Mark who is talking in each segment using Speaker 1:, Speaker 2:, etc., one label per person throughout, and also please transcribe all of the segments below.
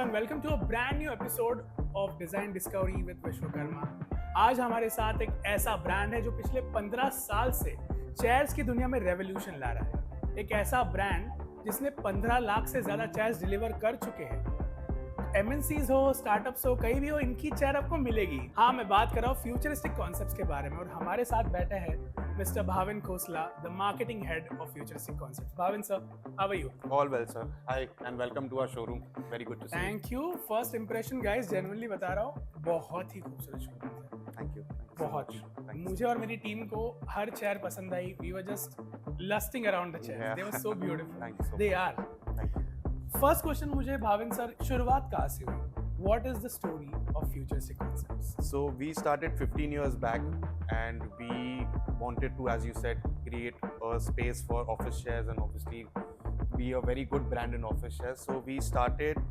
Speaker 1: everyone, welcome to a brand new episode of Design Discovery with Vishwakarma. आज हमारे साथ एक ऐसा ब्रांड है जो पिछले 15 साल से चेयर्स की दुनिया में रेवोल्यूशन ला रहा है। एक ऐसा ब्रांड जिसने 15 लाख से ज़्यादा चेयर्स डिलीवर कर चुके हैं। MNCs हो, स्टार्टअप्स हो, कहीं भी हो, इनकी चेयर आपको मिलेगी। हाँ, मैं बात कर रहा हूँ फ्यूचरिस्टिक कॉन्सेप्ट्स के बारे में और हमारे साथ बैठे हैं Mr. Bhavin Khosla, the marketing head of Futuristic Concepts. Bhavin sir, how are you?
Speaker 2: All well, sir. Hi, and welcome to our showroom. Very good to see you.
Speaker 1: Thank you. First impression, guys, genuinely बता रहा हूँ, बहुत ही खूबसूरत showroom है।
Speaker 2: Thank you.
Speaker 1: बहुत। मुझे और मेरी टीम को हर चेयर पसंद आई। We were just lusting around the chairs.
Speaker 2: Yeah.
Speaker 1: They were so beautiful.
Speaker 2: Thank you so
Speaker 1: They
Speaker 2: much.
Speaker 1: are.
Speaker 2: Thank you.
Speaker 1: First question मुझे भाविन सर, शुरुआत कहाँ से हुई? What is the story of Futuristic Concepts?
Speaker 2: So we started 15 years back, and we wanted to, as you said, create a space for office chairs and obviously be a very good brand in office chairs. So we started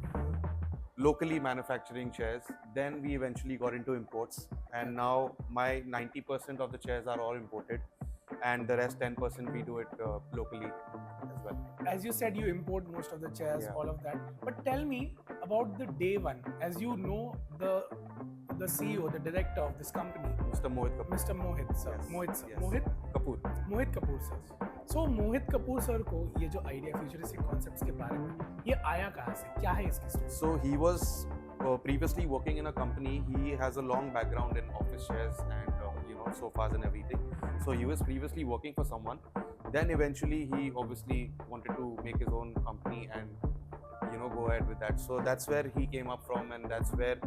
Speaker 2: locally manufacturing chairs. Then we eventually got into imports, and now my 90% of the chairs are all imported, and the rest 10% we do it locally as well.
Speaker 1: As you said, you import most of the chairs,
Speaker 2: Yeah.
Speaker 1: all of that. But tell me about the day one. As you know, the CEO, the director of this company,
Speaker 2: Mr. Mohit Kapoor.
Speaker 1: Mr. Mohit sir.
Speaker 2: Yes,
Speaker 1: Mohit sir.
Speaker 2: yes.
Speaker 1: Mohit Kapoor sir. So Mohit Kapoor sir को ये जो idea futuristic concepts के बारे में ये आया कहाँ से? क्या है इसकी story?
Speaker 2: So he was previously working in a company. He has a long background in office chairs and sofas and everything. So he was previously working for someone. Then eventually he obviously wanted to make his own company and go ahead with that. So that's where he came up from, and that's where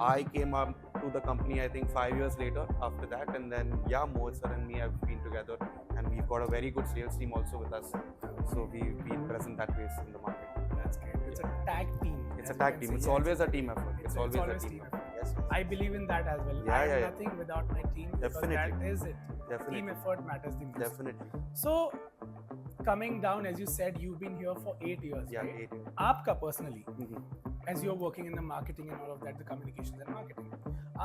Speaker 2: I came up to the company. I think 5 years later after that, and then Mohit sir and me have been together, and we've got a very good sales team also with us. So we've been present that way in the market.
Speaker 1: That's great. It's a tag team.
Speaker 2: It's
Speaker 1: as
Speaker 2: a
Speaker 1: you
Speaker 2: tag
Speaker 1: can
Speaker 2: team.
Speaker 1: see.
Speaker 2: It's
Speaker 1: Yeah,
Speaker 2: always a team effort. It's always a team effort. Yes.
Speaker 1: I believe in that as well.
Speaker 2: Yeah,
Speaker 1: I am
Speaker 2: yeah, yeah.
Speaker 1: nothing without my team. Because
Speaker 2: Definitely.
Speaker 1: that is it.
Speaker 2: Definitely.
Speaker 1: Team effort matters the most.
Speaker 2: Definitely.
Speaker 1: So, coming down, as you said, you've been here for 8 years,
Speaker 2: Yeah,
Speaker 1: right?
Speaker 2: 8 years.
Speaker 1: आपका personally,
Speaker 2: Mhm.
Speaker 1: as you're working in the marketing and all of that, the communications and marketing,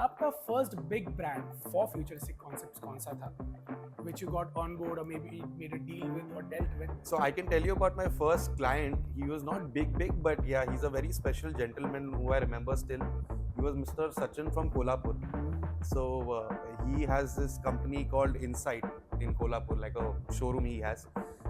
Speaker 1: आपका first big brand for futuristic concepts कौन सा था? Which you got on board or maybe made a deal with or dealt with?
Speaker 2: So I can tell you about my first client. He was not big, but yeah, he's a very special gentleman who I remember still. He was Mr. Sachin from Kolhapur. So he has this company called Insight in Kolhapur, like a showroom he has.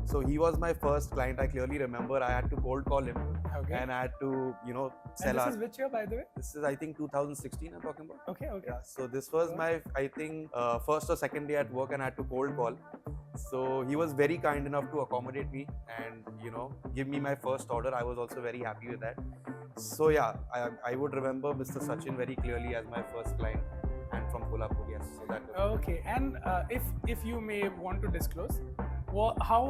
Speaker 2: So he was my first client. I clearly remember I had to cold call him,
Speaker 1: Okay.
Speaker 2: and I had to,
Speaker 1: And
Speaker 2: sell
Speaker 1: this
Speaker 2: our.
Speaker 1: is which year, by the way?
Speaker 2: This is I think 2016 I'm talking about.
Speaker 1: Okay, okay.
Speaker 2: Yeah, so this was my, I think, first or second day at work, and I had to cold call. So he was very kind enough to accommodate me and, give me my first order. I was also very happy with that. So yeah, I would remember Mr. Sachin very clearly as my first client, and from Kolhapur, yes. So that was
Speaker 1: Okay, and if you may want to disclose, how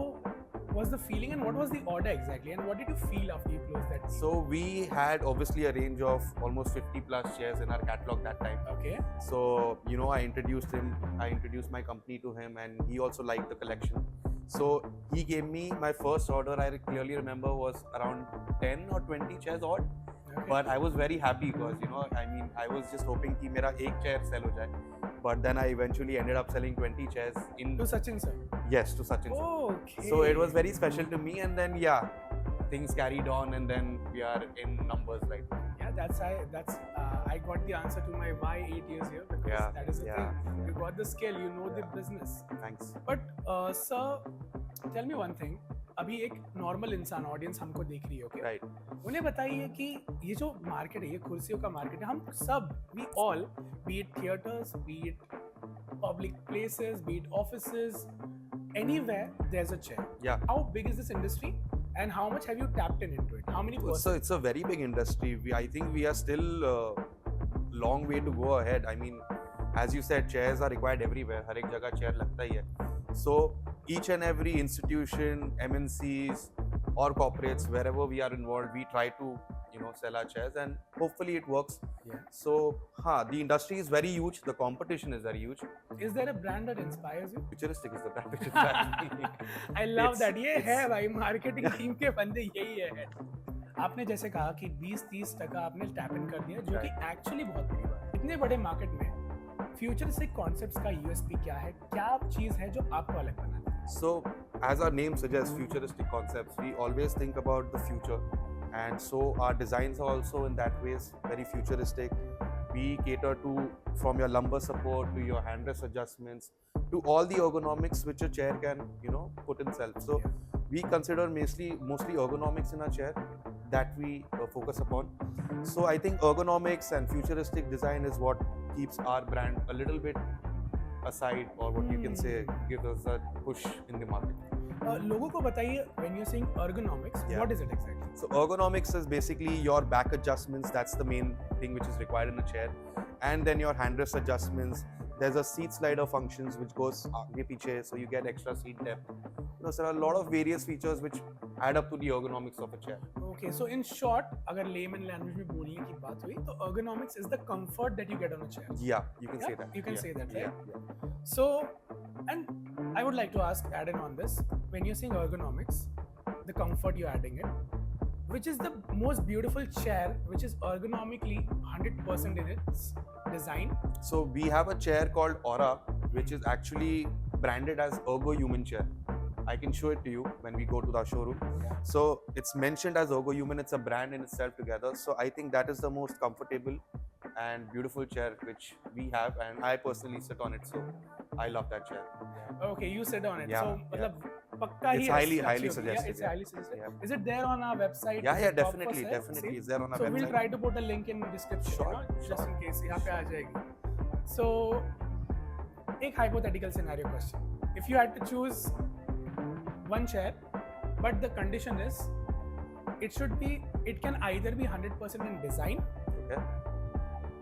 Speaker 1: was the feeling and what was the order exactly, and what did you feel after you closed that deal?
Speaker 2: So we had obviously a range of almost 50 plus chairs in our catalog that time.
Speaker 1: Okay.
Speaker 2: So, I introduced him, I introduced my company to him, and he also liked the collection. So he gave me my first order, I clearly remember, was around 10 or 20 chairs odd.
Speaker 1: Okay.
Speaker 2: But I was very happy because, I was just hoping कि मेरा एक chair sell हो जाए. But then I eventually ended up selling 20 chairs in.
Speaker 1: To Sachin sir.
Speaker 2: Yes, to Sachin sir.
Speaker 1: Okay.
Speaker 2: So it was very special to me, and then things carried on, and then we are in numbers right now.
Speaker 1: Yeah, I got the answer to my why 8 years here, because
Speaker 2: Yeah,
Speaker 1: that is the
Speaker 2: yeah,
Speaker 1: thing. You
Speaker 2: yeah.
Speaker 1: got the skill, you know the
Speaker 2: Yeah.
Speaker 1: business.
Speaker 2: Thanks.
Speaker 1: But sir, tell me one thing. अभी एक normal इंसान audience हमको देख रही है, okay?
Speaker 2: Right.
Speaker 1: उन्हें बताइए कि ये जो मार्केट है, ये कुर्सियों का मार्केट है, हम सब, we all, be it theatres, be it public places, be it offices, anywhere there's a chair.
Speaker 2: Yeah.
Speaker 1: How big is this industry and how much have you tapped into it? How many
Speaker 2: So
Speaker 1: persons?
Speaker 2: it's a very big industry. I think we are still long way to go ahead. I mean, as you said, chairs are required everywhere. हर एक जगह chair लगता ही है. So each and every institution, MNCs or corporates, wherever we are involved, we try to sell our chairs, and hopefully it works.
Speaker 1: Yeah.
Speaker 2: So the industry is very huge. The competition is very huge.
Speaker 1: Is there a brand that inspires you?
Speaker 2: Futuristic is the brand which inspires me.
Speaker 1: I love
Speaker 2: It's-
Speaker 1: that. ये
Speaker 2: it's-
Speaker 1: है भाई, marketing team के बंदे यही है. आपने जैसे कहा कि 20-30% आपने टैप इन कर दिया, जो कि एक्चुअली बहुत बड़ी बात है. इतने बड़े मार्केट में फ्यूचरिस्टिक कॉन्सेप्ट्स का यूएसपी क्या है? क्या चीज है जो आपको अलग बनाती है?
Speaker 2: So, as our name suggests, futuristic concepts, we always think about the future, and so our designs are also in that ways very futuristic. We cater to from your lumbar support to your handrest adjustments to all the ergonomics which a chair can, you know, put in itself. So we consider mostly ergonomics in our chair that we focus upon. So I think ergonomics and futuristic design is what keeps our brand a little bit aside, or what you can say gives us a push in the market.
Speaker 1: लोगों को बताइए, when you're saying ergonomics,
Speaker 2: Yeah.
Speaker 1: what is it exactly?
Speaker 2: So ergonomics is basically your back adjustments. That's the main thing which is required in a chair, and then your handrest adjustments. There's a seat slider functions which goes आगे पीछे, so you get extra seat depth. You know, so there are a lot of various features which add up to the ergonomics of a chair.
Speaker 1: Okay, so in short, अगर layman language में बोलने की बात हुई, तो ergonomics is the comfort that you get on a chair.
Speaker 2: Yeah, you can
Speaker 1: Yeah,
Speaker 2: say that.
Speaker 1: you can
Speaker 2: Yeah,
Speaker 1: say that, right?
Speaker 2: Yeah, yeah.
Speaker 1: So, and I would like to ask, add in on this, when you're saying ergonomics, the comfort you're adding it, which is the most beautiful chair which is ergonomically 100% in its design?
Speaker 2: So we have a chair called Aura, which is actually branded as Ergo Human Chair. I can show it to you when we go to the showroom.
Speaker 1: Yeah.
Speaker 2: So it's mentioned as Ergo Human. It's a brand in itself together. So I think that is the most comfortable and beautiful chair which we have, and I personally sit on it. So I love that chair.
Speaker 1: Okay, you sit on it.
Speaker 2: Yeah,
Speaker 1: So,
Speaker 2: yeah.
Speaker 1: मतलब पक्का
Speaker 2: It's
Speaker 1: he
Speaker 2: highly
Speaker 1: अच्छी होगी.
Speaker 2: suggested,
Speaker 1: Yeah, it's
Speaker 2: yeah.
Speaker 1: highly suggested.
Speaker 2: Yeah.
Speaker 1: Is it there on our website?
Speaker 2: Yeah,
Speaker 1: Is
Speaker 2: yeah,
Speaker 1: it top for
Speaker 2: definitely,
Speaker 1: sale?
Speaker 2: definitely.
Speaker 1: See?
Speaker 2: It's there on our
Speaker 1: So
Speaker 2: website.
Speaker 1: we'll try to put a link in description,
Speaker 2: Sure,
Speaker 1: you know, just
Speaker 2: sure.
Speaker 1: in case यहाँ पे आ जाएगी. So, एक hypothetical scenario question. If you had to choose one chair, but the condition is, it can either be 100% in design,
Speaker 2: Okay.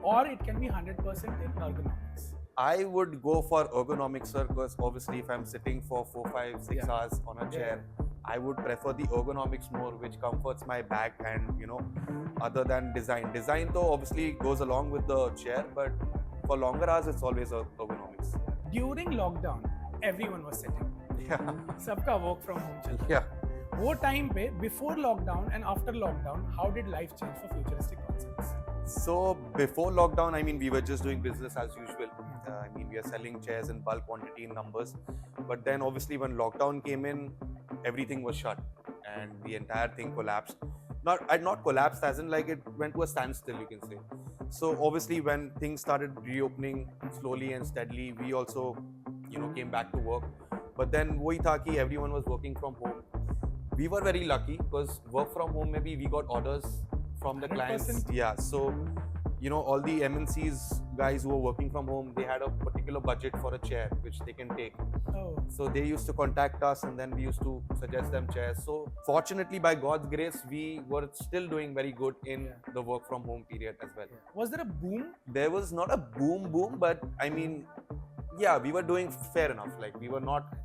Speaker 1: or it can be 100% in ergonomics.
Speaker 2: I would go for ergonomics, sir, because obviously if I'm sitting for 4, 5, 6
Speaker 1: Yeah.
Speaker 2: hours on a chair, I would prefer the ergonomics more, which comforts my back, and you know, other than design. Design though obviously goes along with the chair, but for longer hours it's always ergonomics.
Speaker 1: During lockdown, everyone was sitting.
Speaker 2: Yeah.
Speaker 1: सबका work from home चल रहा
Speaker 2: Yeah.
Speaker 1: है. वो time पे, before lockdown and after lockdown, how did life change for futuristic concepts?
Speaker 2: So before lockdown, I mean, we were just doing business as usual. I mean, we are selling chairs in bulk quantity in numbers. But then obviously when lockdown came in, everything was shut and the entire thing collapsed. Not collapsed as in like it went to a standstill, you can say. So obviously when things started reopening slowly and steadily, we also, you know, came back to work. But then wohi tha ki everyone was working from home. We were very lucky because work from home, maybe we got orders from the clients.
Speaker 1: 100%.
Speaker 2: Yeah, so you know, all the MNCs guys who were working from home, they had a particular budget for a chair which they can take.
Speaker 1: Oh,
Speaker 2: So they used to contact us, and then we used to suggest them chairs. So fortunately, by God's grace, we were still doing very good in
Speaker 1: Yeah.
Speaker 2: the work from home period as well.
Speaker 1: was there a boom?
Speaker 2: There was not a boom, but I mean, yeah, we were doing fair enough. Like we were not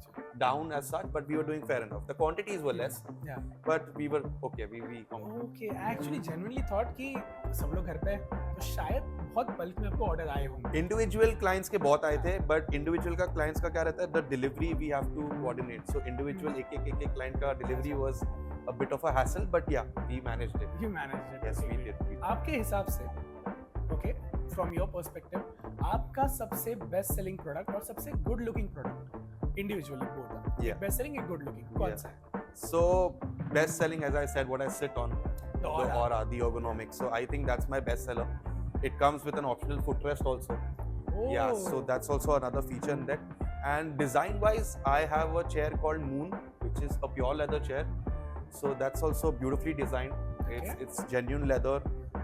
Speaker 2: down as such, but we were doing fair enough. The quantities were less,
Speaker 1: Yeah.
Speaker 2: but we were okay. We
Speaker 1: Okay, I actually genuinely thought कि सब लोग घर पे हैं, तो शायद बहुत bulk में आपको ऑर्डर आए होंगे.
Speaker 2: इंडिविजुअल क्लाइंट्स के बहुत आए थे, बट इंडिविजुअल का क्लाइंट्स का क्या रहता है, the delivery we have to coordinate. So individual एक क्लाइंट का delivery was a bit of a hassle, but yeah, we managed it.
Speaker 1: You managed it.
Speaker 2: Yes,
Speaker 1: Okay,
Speaker 2: we
Speaker 1: great.
Speaker 2: did.
Speaker 1: आपके हिसाब से, okay, from your perspective, आपका सबसे best selling product और सबसे good looking product individually both are.
Speaker 2: Yeah.
Speaker 1: Best selling एक good looking कौन
Speaker 2: Yeah.
Speaker 1: सा है?
Speaker 2: So best selling, as I said, what I sit on, the Aura, the ergonomics. So I think that's my best seller. It comes with an optional footrest also.
Speaker 1: Oh.
Speaker 2: Yeah, so that's also another feature in that. And design wise, I have a chair called Moon, which is a pure leather chair. So that's also beautifully designed.
Speaker 1: Okay.
Speaker 2: It's genuine leather,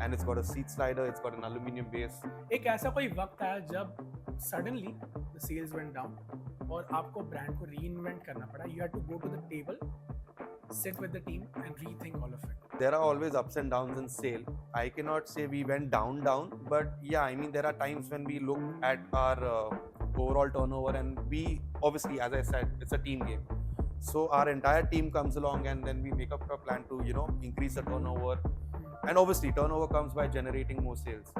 Speaker 2: and it's got a seat slider, it's got an aluminum base.
Speaker 1: एक ऐसा कोई वक्त आया जब suddenly the sales went down और आपको brand को reinvent करना पड़ा. You had to go to the table, sit with the team and rethink all of it.
Speaker 2: There are always ups and downs in sale. I cannot say we went down, but yeah, I mean, there are times when we look at our overall turnover, and we obviously, as I said, it's a team game. So our entire team comes along, and then we make up a plan to, you know, increase the turnover. And obviously, turnover comes by generating more sales.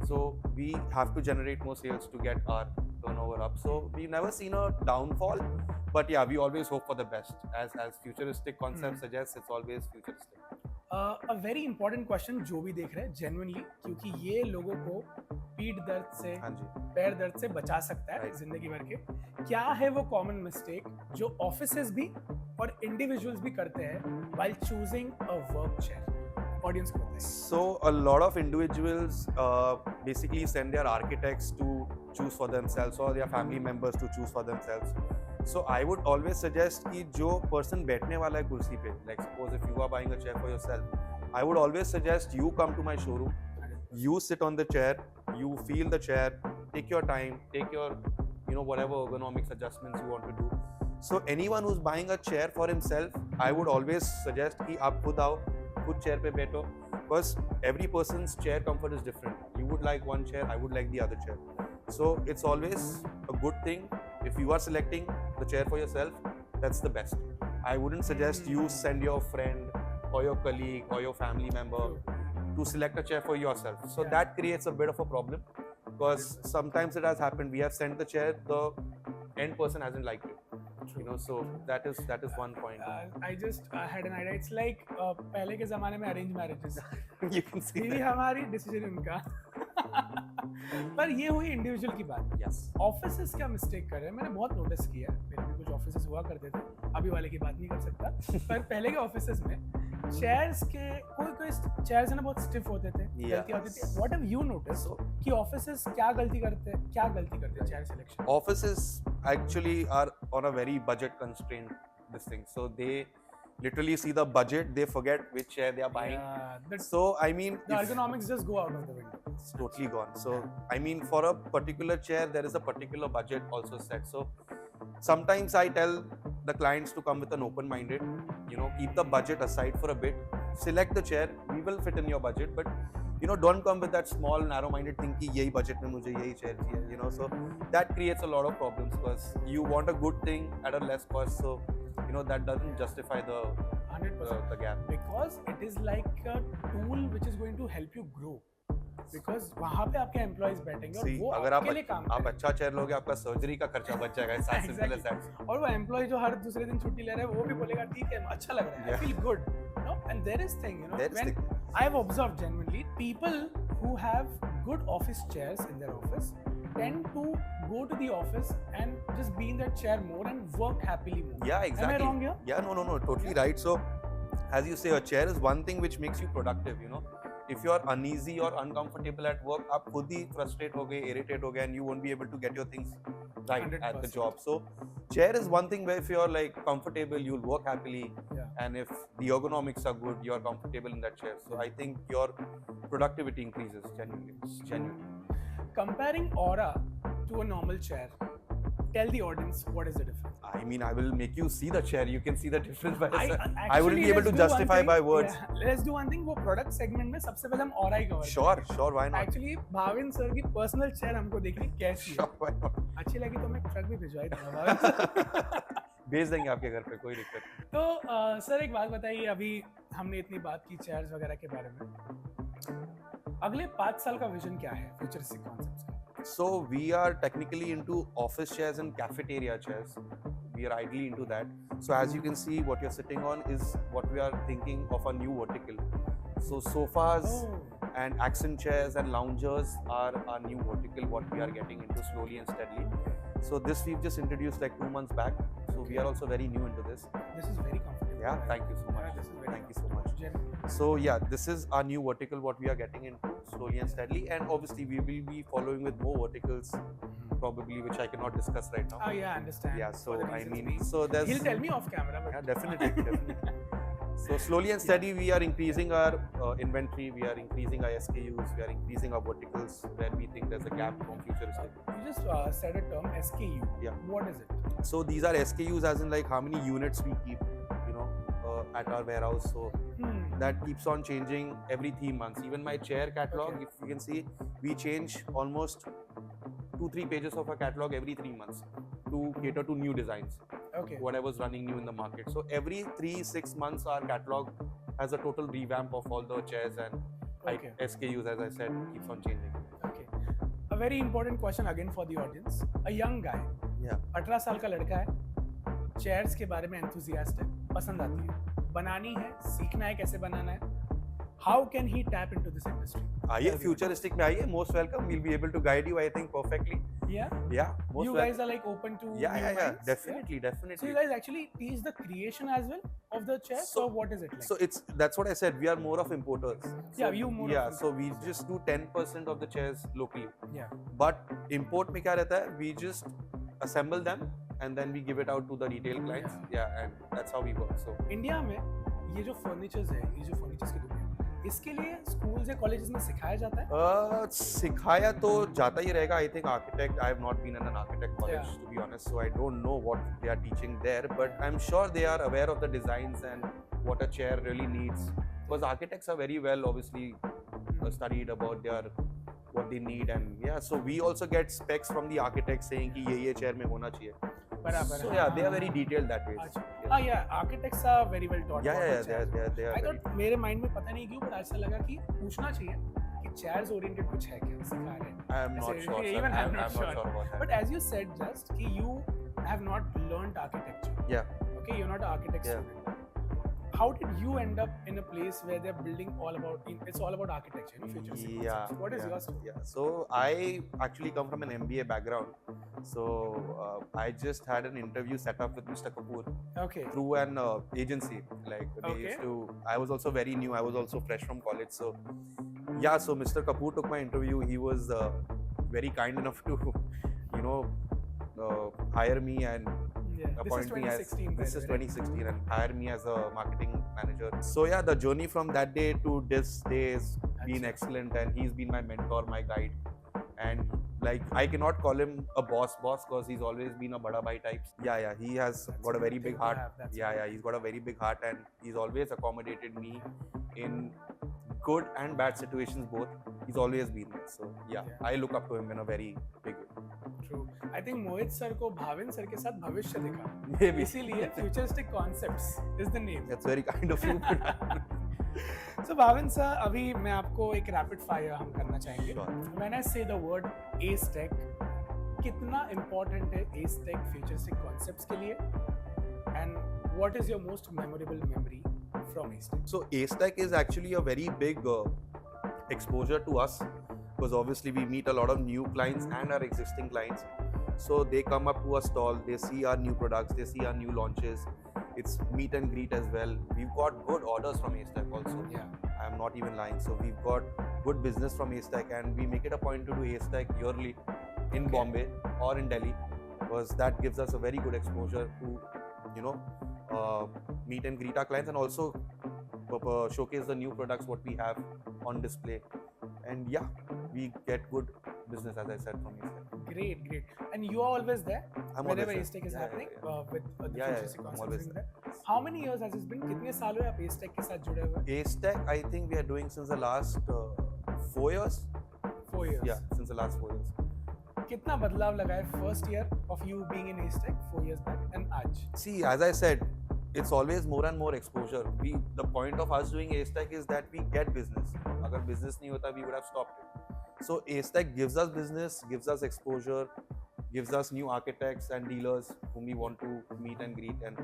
Speaker 2: So we have to generate more sales to get our turnover up. So we've never seen a downfall, but yeah, we always hope for the best. As futuristic concept suggests, it's always futuristic.
Speaker 1: A very important question जो भी देख रहे हैं genuinely, क्योंकि ये लोगों को पीठ दर्द से,
Speaker 2: हाँ जी.
Speaker 1: पैर दर्द से बचा सकता है
Speaker 2: Right.
Speaker 1: जिंदगी भर के. क्या है वो कॉमन मिस्टेक जो ऑफिसेज भी और इंडिविजुअल्स भी करते हैं while choosing a work chair audience को बताइए.
Speaker 2: So a lot of individuals basically send their architects to choose for themselves or their family members to choose for themselves. So I would always suggest कि जो person बैठने वाला है कुर्सी पे, like suppose if you are buying a chair for yourself, I would always suggest you come to my showroom, you sit on the chair, you feel the chair, take your time, take your whatever ergonomics adjustments you want to do. So anyone who's buying a chair for himself, I would always suggest कि आप खुद आओ, खुद chair पे बैठो, because every person's chair comfort is different. You would like one chair, I would like the other chair. So it's always a good thing if you are selecting the chair for yourself. That's the best. I wouldn't suggest you send your friend or your colleague or your family member to select a chair for yourself. So that creates a bit of a problem, because sometimes it has happened. We have sent the chair, the end person hasn't liked it. So that is one point.
Speaker 1: I just had an idea. It's like पहले के ज़माने में arranged marriages.
Speaker 2: You can see
Speaker 1: ये
Speaker 2: that.
Speaker 1: हमारी decision उनका. पर ये हुई इंडिविजुअल की बात.
Speaker 2: Yes.
Speaker 1: ऑफिसेस क्या मिस्टेक कर रहे हैं, मैंने बहुत नोटिस किया है. मेरे भी कुछ ऑफिसेस हुआ करते थे, अभी वाले की बात नहीं कर सकता, पर पहले के ऑफिसेस में चेयर्स के कोई चेयर्स ना बहुत स्टिफ होते थे, गलती होती थी. व्हाट हैव यू नोटिस कि ऑफिसेस क्या गलती करते हैं chair selection?
Speaker 2: Offices actually are on a very budget constrained this thing. So they literally see the budget, they forget which chair they are buying. So I mean,
Speaker 1: the ergonomics just go out of the window.
Speaker 2: It's totally gone. So I mean, for a particular chair, there is a particular budget also set. So sometimes I tell the clients to come with an open-minded, keep the budget aside for a bit, select the chair, we will fit in your budget, but don't come with that small narrow-minded thing कि यही budget में मुझे यही chair चाहिए, so that creates a lot of problems, because you want a good thing at a less cost, so that doesn't justify the
Speaker 1: 100%
Speaker 2: the gap.
Speaker 1: Because it is like a tool which is going to help you grow. Because वहाँ पे आपके employees बैठेंगे और वो
Speaker 2: अगर
Speaker 1: आपके लिए काम
Speaker 2: आप अच्छा चेयर लोगे, आपका सर्जरी का खर्चा बच जाएगा. It's as simple as that.
Speaker 1: और वो एम्प्लॉय जो हर दूसरे दिन छुट्टी ले रहा है, वो भी बोलेगा ठीक है, अच्छा लग रहा है, I feel good, and there is thing, when I have observed genuinely, people who have good office chairs in their office tend to go to the office and just be in that chair more and work happily more.
Speaker 2: Yeah, exactly.
Speaker 1: Am I wrong here?
Speaker 2: Yeah, no, totally right. So as you say, a chair is one thing which makes you productive, If you are uneasy or uncomfortable at work, आप खुद ही frustrate हो गए, irritate हो गए, and you won't be able to get your things right
Speaker 1: 100%.
Speaker 2: at the job. So chair is one thing where if you are like comfortable, you'll work happily, and if the ergonomics are good, you are comfortable in that chair. So I think your productivity increases genuinely.
Speaker 1: Comparing Aura to a normal chair, tell the audience what is the difference.
Speaker 2: I mean, I will make you see the chair. You can see the difference by yourself. I
Speaker 1: Actually,
Speaker 2: wouldn't be able to
Speaker 1: let's do one
Speaker 2: justify
Speaker 1: thing.
Speaker 2: by words.
Speaker 1: Yeah, let's do one thing. वो product segment में सबसे पहले हम Aura he cover
Speaker 2: Sure, why not?
Speaker 1: Actually, Bhavin sir की personal chair हमको देखनी कैसी है.
Speaker 2: Sure, why not?
Speaker 1: अच्छी लगी तो मैं ट्रक भी भिजवाई दूंगा भाविन सर.
Speaker 2: भेज देंगे आपके घर पे, कोई दिक्कत नहीं.
Speaker 1: तो सर एक बात बताइए, अभी हमने इतनी बात की चेयर्स वगैरह के बारे में, अगले 5 साल का विजन क्या है फ्यूचरिस्टिक कॉन्सेप्ट्स का?
Speaker 2: So we are technically into office chairs and cafeteria chairs. We are ideally into that. So as you can see, what you're sitting on is what we are thinking of a new vertical. So sofas and accent chairs and loungers are our new vertical, what we are getting into slowly and steadily. So this we've just introduced like 2 months back. So we are also very new into this.
Speaker 1: This is very comfortable.
Speaker 2: Yeah, thank you so much.
Speaker 1: This is very
Speaker 2: Thank you so much.
Speaker 1: genuine.
Speaker 2: So yeah, this is our new vertical, what we are getting into slowly and steadily, and obviously we will be following with more verticals, probably, which I cannot discuss right now.
Speaker 1: Oh yeah, I understand.
Speaker 2: Yeah, so
Speaker 1: For the
Speaker 2: I
Speaker 1: reasons
Speaker 2: mean,
Speaker 1: being.
Speaker 2: so there's
Speaker 1: He'll tell me off camera, but
Speaker 2: yeah, definitely. So slowly and steady, we are increasing our inventory, we are increasing our SKUs, we are increasing our verticals where we think there's a gap from futuristic.
Speaker 1: You just said a term, SKU.
Speaker 2: Yeah.
Speaker 1: What is it?
Speaker 2: So these are SKUs as in like how many units we keep, at our warehouse. So that keeps on changing every 3 months. Even my chair catalog, if you can see, we change almost 2-3 pages of our catalog every 3 months to cater to new designs.
Speaker 1: Okay.
Speaker 2: Whatever's running new in the market. So every 3-6 months, our catalog has a total revamp of all the chairs and SKUs, as I said, keeps on changing.
Speaker 1: Okay. A very important question again for the audience. A young guy.
Speaker 2: Yeah.
Speaker 1: 18 साल का लड़का है, chairs के बारे में enthusiast है, पसंद आती है, बनानी है, सीखना है कैसे बनाना है. How can he tap into this industry?
Speaker 2: आइए futuristic में आइए, most welcome. We'll be able to guide you, I think, perfectly.
Speaker 1: Yeah.
Speaker 2: Yeah. Most
Speaker 1: You guys are like open to.
Speaker 2: Yeah.
Speaker 1: new minds?
Speaker 2: Definitely.
Speaker 1: So you guys actually teach the creation as well, of the chairs,
Speaker 2: So-
Speaker 1: or what is it like?
Speaker 2: So that's what I said. We are more of importers.
Speaker 1: Yeah, you more
Speaker 2: Yeah,
Speaker 1: of
Speaker 2: so we just do 10% of the chairs locally.
Speaker 1: yeah.
Speaker 2: But import में क्या रहता है? We just assemble them and then we give it out to the retail clients. Yeah, and that's how we work. So
Speaker 1: India में ये जो furnitures है, ये जो फर्नीचर्स की दुनिया है, इसके लिए स्कूल्स या कॉलेजेस में सिखाया जाता है?
Speaker 2: सिखाया तो जाता ही रहेगा. I think architect. I have not been in an architect college
Speaker 1: Yeah.
Speaker 2: to be honest, so I don't know what they are teaching there. But I'm sure they are aware of the designs and what a chair really needs. Because architects are very well, obviously, studied about their what they need, and yeah. So we also get specs from the architects saying कि ये chair में होना चाहिए.
Speaker 1: बराबर.
Speaker 2: So yeah, they are very detailed that way.
Speaker 1: अच्छा.
Speaker 2: Yeah.
Speaker 1: हाँ, yeah, architects are very well taught.
Speaker 2: Yeah,
Speaker 1: about
Speaker 2: yeah,
Speaker 1: the chairs.
Speaker 2: they are
Speaker 1: I
Speaker 2: very
Speaker 1: thought मेरे mind में पता नहीं क्यों, but ऐसा लगा कि पूछना चाहिए कि chairs oriented कुछ है क्या सिखा रहे हैं.
Speaker 2: I am not
Speaker 1: Essentially,
Speaker 2: sure. Sir.
Speaker 1: even I'm not
Speaker 2: I'm not
Speaker 1: sure.
Speaker 2: sure about that.
Speaker 1: But as you said just कि you have not learned architecture.
Speaker 2: Yeah.
Speaker 1: Okay, you're not an architect
Speaker 2: Yeah.
Speaker 1: student. How did you end up in a place where they're building it's all about architecture, futuristic
Speaker 2: Yeah.
Speaker 1: concepts? What is
Speaker 2: yeah,
Speaker 1: your story?
Speaker 2: Yeah. So I actually come from an MBA background. So I just had an interview set up with Mr. Kapoor
Speaker 1: Okay.
Speaker 2: through an agency. Like they
Speaker 1: Okay.
Speaker 2: used to. I was also very new. I was also fresh from college. So yeah. So Mr. Kapoor took my interview. He was very kind enough to, hire me and
Speaker 1: Yeah. This is
Speaker 2: appoint me as
Speaker 1: 2016. by
Speaker 2: this
Speaker 1: the
Speaker 2: is
Speaker 1: way, right?
Speaker 2: 2016 and hire me as a marketing manager. So yeah, the journey from that day to this day has been
Speaker 1: Achha.
Speaker 2: excellent, and he's been my mentor, my guide, and like I cannot call him a boss because he's always been a bada bhai type. Yeah, he has
Speaker 1: That's
Speaker 2: got a
Speaker 1: a
Speaker 2: very
Speaker 1: good
Speaker 2: big
Speaker 1: thing to
Speaker 2: heart.
Speaker 1: have, that's a
Speaker 2: Yeah,
Speaker 1: good
Speaker 2: he's got a very big heart, and he's always accommodated me in good and bad situations both. He's always been there. So yeah,
Speaker 1: Yeah.
Speaker 2: I look up to him in a very big way.
Speaker 1: True. I think Mohit sir को Bhavin sir के साथ भविष्य दिखा.
Speaker 2: Maybe.
Speaker 1: इसीलिए futuristic concepts is the name.
Speaker 2: That's very kind of you.
Speaker 1: So Bhavin sir, अभी मैं आपको एक rapid fire हम करना चाहेंगे.
Speaker 2: Sure.
Speaker 1: When I say the word Ace Tech, कितना important है Ace Tech futuristic concepts के लिए? And what is your most memorable memory from Ace Tech?
Speaker 2: So Acetech is actually a very big exposure to us because obviously we meet a lot of new clients and our existing clients. So they come up to our stall, they see our new products, they see our new launches. It's meet and greet as well. We've got good orders from Acetech also.
Speaker 1: Yeah.
Speaker 2: I'm not even lying. So we've got good business from Acetech, and we make it a point to do Acetech yearly in
Speaker 1: Okay.
Speaker 2: Bombay or in Delhi because that gives us a very good exposure to, meet and greet our clients and also showcase the new products what we have on display. And yeah, we get good business as I said from Acetech.
Speaker 1: Great. And you are always there
Speaker 2: I'm
Speaker 1: whenever
Speaker 2: always
Speaker 1: Ace Tech
Speaker 2: there.
Speaker 1: is
Speaker 2: Yeah,
Speaker 1: happening
Speaker 2: yeah.
Speaker 1: With the
Speaker 2: Yeah,
Speaker 1: futuristic
Speaker 2: I'm
Speaker 1: concepts
Speaker 2: always
Speaker 1: in there. How many years has it been? कितने साल हुए आप Ace Tech के साथ जुड़े हुए?
Speaker 2: Acetech, I think we are doing since the last 4 years.
Speaker 1: 4 years.
Speaker 2: Yeah, since the last 4 years.
Speaker 1: कितना बदलाव लगा है first year of you being in Ace Tech 4 years back and आज?
Speaker 2: See, as I said, it's always more and more exposure. The point of us doing Acetech is that we get business. अगर business नहीं होता, we would have stopped it. So Acetech gives us business, gives us exposure, gives us new architects and dealers whom we want to meet and greet. And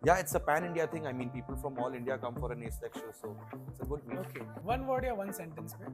Speaker 2: yeah, it's a pan-India thing. I mean, people from all India come for an Acetech show, so it's a good meet.
Speaker 1: Okay. One word या one sentence में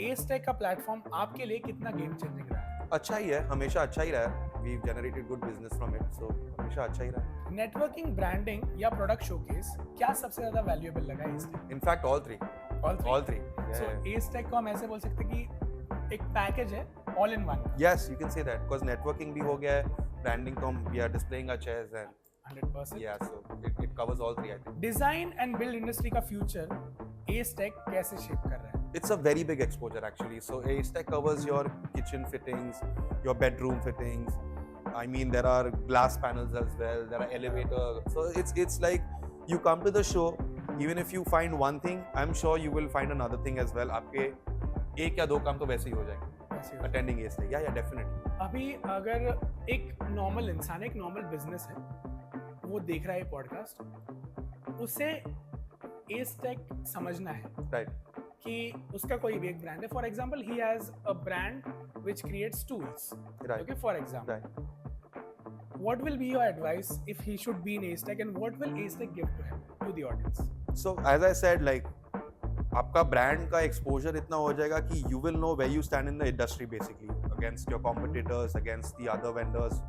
Speaker 1: Ace Tech का platform आपके लिए कितना game changing रहा है?
Speaker 2: अच्छा ही है, हमेशा अच्छा ही रहा है. We've generated good business from it, so हमेशा अच्छा ही रहा है.
Speaker 1: Networking, branding या product showcase क्या सबसे ज़्यादा valuable लगा है Ace Tech?
Speaker 2: In fact, all three.
Speaker 1: All three.
Speaker 2: All three. Yeah,
Speaker 1: So
Speaker 2: yeah.
Speaker 1: Ace Tech को हम ऐसे बोल सकते हैं कि एक पैकेज है all in one.
Speaker 2: Yes, you can say that because networking भी हो गया है, branding तो हम we are displaying our chairs and
Speaker 1: 100%.
Speaker 2: yeah, so it covers all three I think.
Speaker 1: Design and build industry का फ्यूचर Ace Tech कैसे shape कर रहा है?
Speaker 2: It's a very big exposure actually. So Acetech covers your kitchen fittings, your bedroom fittings. I mean there are glass panels as well. There are elevator. So it's like you come to the show. Even if you find one thing, I'm sure you will find another thing as well. आपके एक या दो काम तो वैसे ही हो जाएंगे.
Speaker 1: ऐसे हो।
Speaker 2: Attending Acetech, yeah, definitely.
Speaker 1: अभी अगर एक नॉर्मल इंसान एक नॉर्मल बिजनेस है वो देख रहा है पॉडकास्ट उसे Ace Tech समझना है
Speaker 2: Right.
Speaker 1: कि उसका कोई भी एक ब्रांड है for example he has a brand which creates tools
Speaker 2: Right.
Speaker 1: Okay for example
Speaker 2: Right.
Speaker 1: what will be your advice if he should be in Ace Tech and what will Ace Tech give to him to the audience?
Speaker 2: So as I said, like आपका brand का exposure इतना हो जाएगा कि you will know where you stand in the industry basically against your competitors, against the other vendors.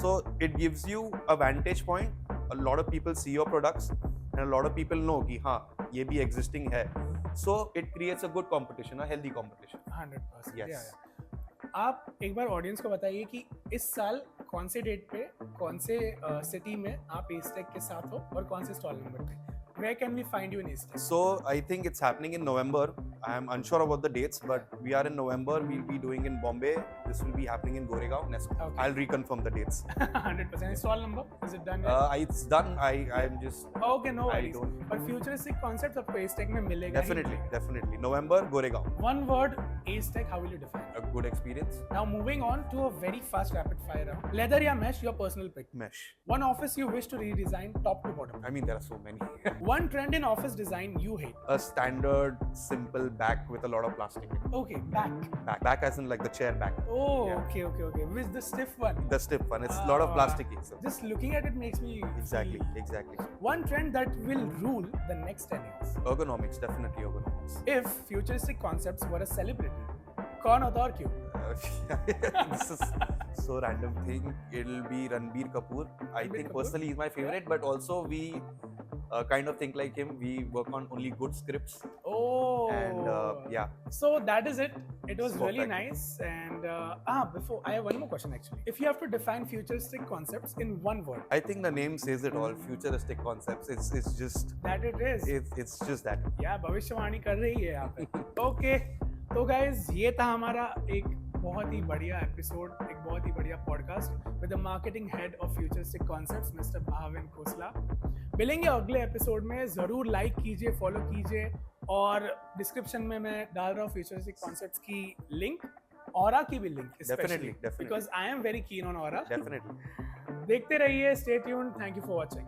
Speaker 2: So it gives you a vantage point. A lot of people see your products and a lot of people know कि हाँ ये भी existing है, so it creates a good competition, a healthy competition.
Speaker 1: 100%.
Speaker 2: Yes.
Speaker 1: Yeah. आप एक बार audience को बताइए कि इस साल कौन से डेट पे कौन से सिटी में आप एस्टेक के साथ हो और कौन से स्टॉल नंबर पे. Where can we find you in East?
Speaker 2: So I think it's happening in November. I am unsure about the dates, but we are in November. We'll be doing in Bombay. This will be happening in Goregaon.
Speaker 1: Okay.
Speaker 2: I'll reconfirm the dates.
Speaker 1: 100%. Stall number? Is it done?
Speaker 2: It's done. I'm just.
Speaker 1: Okay, no
Speaker 2: I
Speaker 1: worries.
Speaker 2: don't.
Speaker 1: But futuristic concepts आपको Aztec में मिलेगा.
Speaker 2: Definitely. November, Goregaon.
Speaker 1: One word, Aztec. How will you define?
Speaker 2: A good experience.
Speaker 1: Now moving on to a very fast rapid fire round. Leather या mesh? Your personal pick.
Speaker 2: Mesh.
Speaker 1: One office you wish to redesign top to bottom.
Speaker 2: I mean, there are so many.
Speaker 1: One trend in office design you hate.
Speaker 2: A standard, simple back with a lot of plastic in it.
Speaker 1: Okay, back.
Speaker 2: Back as in like the chair back.
Speaker 1: Oh,
Speaker 2: Yeah.
Speaker 1: okay. With the stiff one.
Speaker 2: The stiff one. It's a lot of plastic. So.
Speaker 1: Just looking at it makes me
Speaker 2: Exactly.
Speaker 1: feel- One trend that will rule the next 10 years.
Speaker 2: Ergonomics, definitely ergonomics.
Speaker 1: If futuristic concepts were a celebrity, कौन होता और क्यों?
Speaker 2: This is so random thing. It'll be Ranbir Kapoor. I think
Speaker 1: Kapoor?
Speaker 2: personally he's my favorite, but also we kind of think like him. We work on only good scripts,
Speaker 1: Oh.
Speaker 2: and yeah.
Speaker 1: So that is it. It was
Speaker 2: So
Speaker 1: really
Speaker 2: thank you.
Speaker 1: nice. And before I have one more question actually. If you have to define futuristic concepts in one word,
Speaker 2: I think the name says it all. Futuristic concepts. It's just
Speaker 1: that it is.
Speaker 2: it's just that.
Speaker 1: या भविष्यवाणी कर रही है यहाँ पे. Okay तो guys ये था हमारा एक बहुत ही बढ़िया एपिसोड, एक बहुत ही बढ़िया podcast with the marketing head of futuristic concepts mister Bhavin Khosla. मिलेंगे अगले एपिसोड में. ज़रूर लाइक कीजिए, फॉलो कीजिए, और डिस्क्रिप्शन में मैं डाल रहा हूँ फ्यूचरिस्टिक कॉन्सेप्ट्स की लिंक, ऑरा की भी link,
Speaker 2: Definitely.
Speaker 1: Because I am very keen on aura.
Speaker 2: Definitely.
Speaker 1: देखते रहिए. Stay tuned. Thank you for watching.